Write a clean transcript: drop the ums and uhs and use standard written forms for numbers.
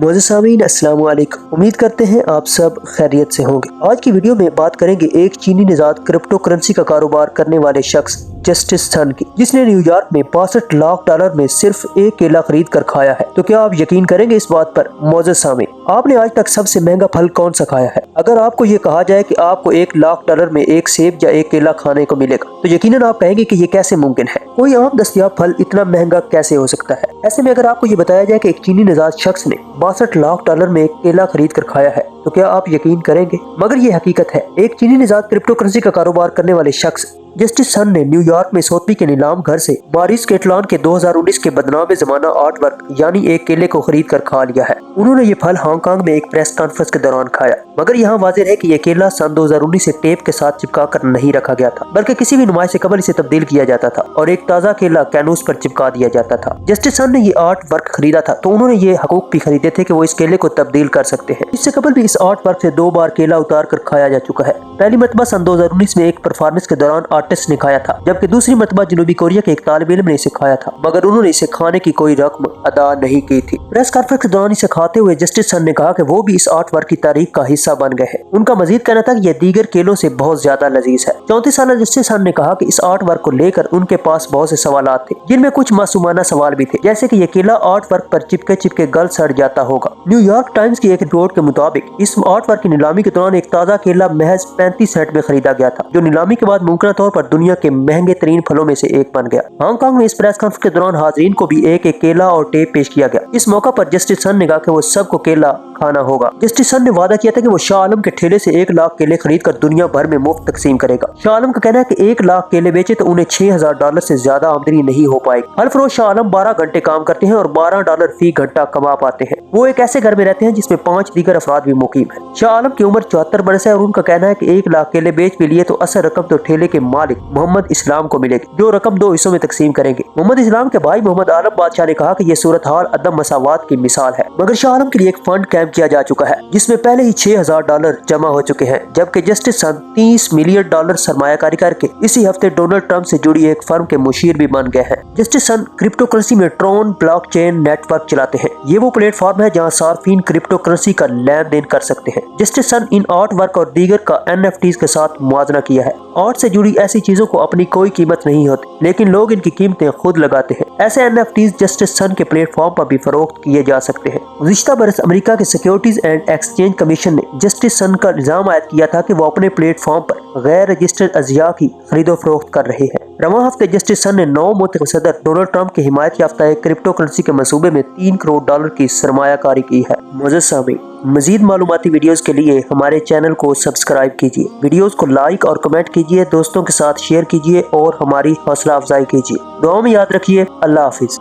मोअज़्ज़िज़ सामीन, अस्सलाम वालेकुम। उम्मीद करते हैं आप सब खैरियत से होंगे। आज की वीडियो में बात करेंगे एक चीनी निजात क्रिप्टो करेंसी का कारोबार करने वाले शख्स जस्टिस सन की, जिसने न्यूयॉर्क में $62 लाख में सिर्फ एक केला खरीद कर खाया है। तो क्या आप यकीन करेंगे इस बात पर? मोअज़्ज़िज़ सामीन, आपने आज तक सबसे महंगा फल कौन सा खाया है? अगर आपको ये कहा जाए कि आपको $1 लाख में एक सेब या एक केला खाने को मिलेगा, तो यकीनन आप कहेंगे कि ये कैसे मुमकिन है? कोई आम दस्तयाब फल इतना महंगा कैसे हो सकता है? ऐसे में अगर आपको ये बताया जाए कि एक चीनी निजात शख्स ने $62 लाख में एक केला खरीद कर खाया है, तो क्या आप यकीन करेंगे? मगर ये हकीकत है। एक चीनी निजात क्रिप्टो करेंसी का कारोबार करने वाले शख्स जस्टिस सन ने न्यूयॉर्क में सोथबी के नीलाम घर से मॉरिस कैटलान के 2019 के बदनाम जमाना आर्ट वर्क यानी एक केले को खरीद कर खा लिया है। उन्होंने ये फल हांगकांग में एक प्रेस कॉन्फ्रेंस के दौरान खाया। मगर यहाँ वाज़ेह है कि ये केला सन 2019 से टेप के साथ चिपका कर नहीं रखा गया था, बल्कि किसी भी नुमाइश से कबल इसे तब्दील किया जाता था और एक ताज़ा केला कैनूस पर चिपका दिया जाता था। जस्टिस सन ने ये आर्ट वर्क खरीदा था, तो उन्होंने ये हकूक भी खरीदे थे कि वो इस केले को तब्दील कर सकते हैं। इससे कबल भी इस आर्ट वर्क से 2 बार केला उतार कर खाया जा चुका है। पहली मरतबा सन 2019 में एक परफॉर्मेंस के दौरान आर्टिस्ट ने खाया था, जबकि दूसरी मरतबा जनूबी कोरिया के एक तालिब इल्म ने इसे खाया था, मगर उन्होंने इसे खाने की कोई रकम अदा नहीं की थी। प्रेस कॉन्फ्रेंस के दौरान इसे खाते हुए जस्टिस सन ने कहा कि वो भी इस आर्ट वर्क की तारीख का हिस्सा बन गए हैं। उनका मजीद कहना था कि यह दीगर केलों से बहुत ज्यादा लजीज है। 34 साल जस्टिस सन ने कहा कि इस आर्ट वर्क को लेकर उनके पास बहुत से सवालात थे, जिनमें कुछ मासूमाना सवाल भी थे, जैसे कि यह केला आर्ट वर्क पर चिपके चिपके गल सड़ जाता होगा। न्यूयॉर्क टाइम्स की एक रिपोर्ट के मुताबिक इस आर्ट वर्क की नीलामी के दौरान एक ताज़ा केला महज 35 सेंट में खरीदा गया था, जो नीलामी के बाद मुमकिन तौर पर दुनिया के महंगे तरीन फलों में से एक बन गया। हांगकांग में इस प्रेस कॉन्फ्रेंस के दौरान हाजरीन को भी एक एक केला और टेप पेश किया गया। इस मौका पर जस्टिस सन ने कहा कि वो सबको केला खाना होगा। जस्टिस सन ने वादा किया था कि वो शाह आलम के ठेले से 1 लाख केले खरीद कर दुनिया भर में मुफ्त तकसीम करेगा। शाह आलम का कहना है कि 1 लाख केले बेचे तो उन्हें $6000 से ज्यादा आमदनी नहीं हो पाएगी। फल फरोश शाह आलम 12 घंटे काम करते हैं और $12 फी घंटा कमा पाते हैं। वो एक ऐसे घर में रहते हैं जिसमें 5 दीगर अफराद भी मुकीम है। शाह आलम की उम्र 74 बरस है और उनका कहना है कि 1 लाख केले बेच भी लिए तो असल रकम तो ठेले के मालिक मोहम्मद इस्लाम को मिलेगी, जो रकम 2 हिस्सों में तकसीम करेंगे। मोहम्मद इस्लाम के भाई मोहम्मद आलम बादशाह ने कहा कि यह सूरत हाल अदम मसावात की मिसाल है। मगर शाह आलम के लिए एक फंड कैंप किया जा चुका है, जिसमें पहले ही $6000 जमा हो चुके हैं, जबकि जस्टिस सन $30 मिलियन सरमायाकारी करके इसी हफ्ते डोनाल्ड ट्रंप से जुड़ी एक फर्म के मुशीर भी बन गए हैं। जस्टिस सन क्रिप्टो करेंसी में ट्रोन ब्लॉकचेन नेटवर्क चलाते हैं। ये वो प्लेटफॉर्म है जहां सार्फिन क्रिप्टो करेंसी का लेन देन कर सकते हैं। Justice sun in art work और दीगर का NFTs के साथ मुआवजा किया है। आर्ट से जुड़ी ऐसी चीजों को अपनी कोई कीमत नहीं होती, लेकिन लोग इनकी कीमतें खुद लगाते हैं। ऐसे NFTs जस्टिस सन के प्लेटफॉर्म पर भी फरोख्त किए जा सकते हैं। गुज़िश्ता बरस अमेरिका के सिक्योरिटीज एंड एक्सचेंज कमीशन ने जस्टिस सन का इल्जाम आयद किया था कि वो अपने प्लेटफॉर्म पर गैर रजिस्टर्ड अजिया की खरीदो फरोख्त कर रहे हैं। रवां हफ्ते जस्टिस सन ने नौ मुतलक सदर डोनाल्ड ट्रंप की हिमायत याफ्ता एक क्रिप्टो करेंसी के मंसूबे में $3 करोड़ की सरमायाकारी की है। मोअज़्ज़िज़ सामीन, मजीद मालूमाती वीडियोस के लिए हमारे चैनल को सब्सक्राइब कीजिए, वीडियोस को लाइक और कमेंट कीजिए, दोस्तों के साथ शेयर कीजिए और हमारी हौसला अफजाई कीजिए। दुआ में याद रखिए। अल्लाह हाफिज।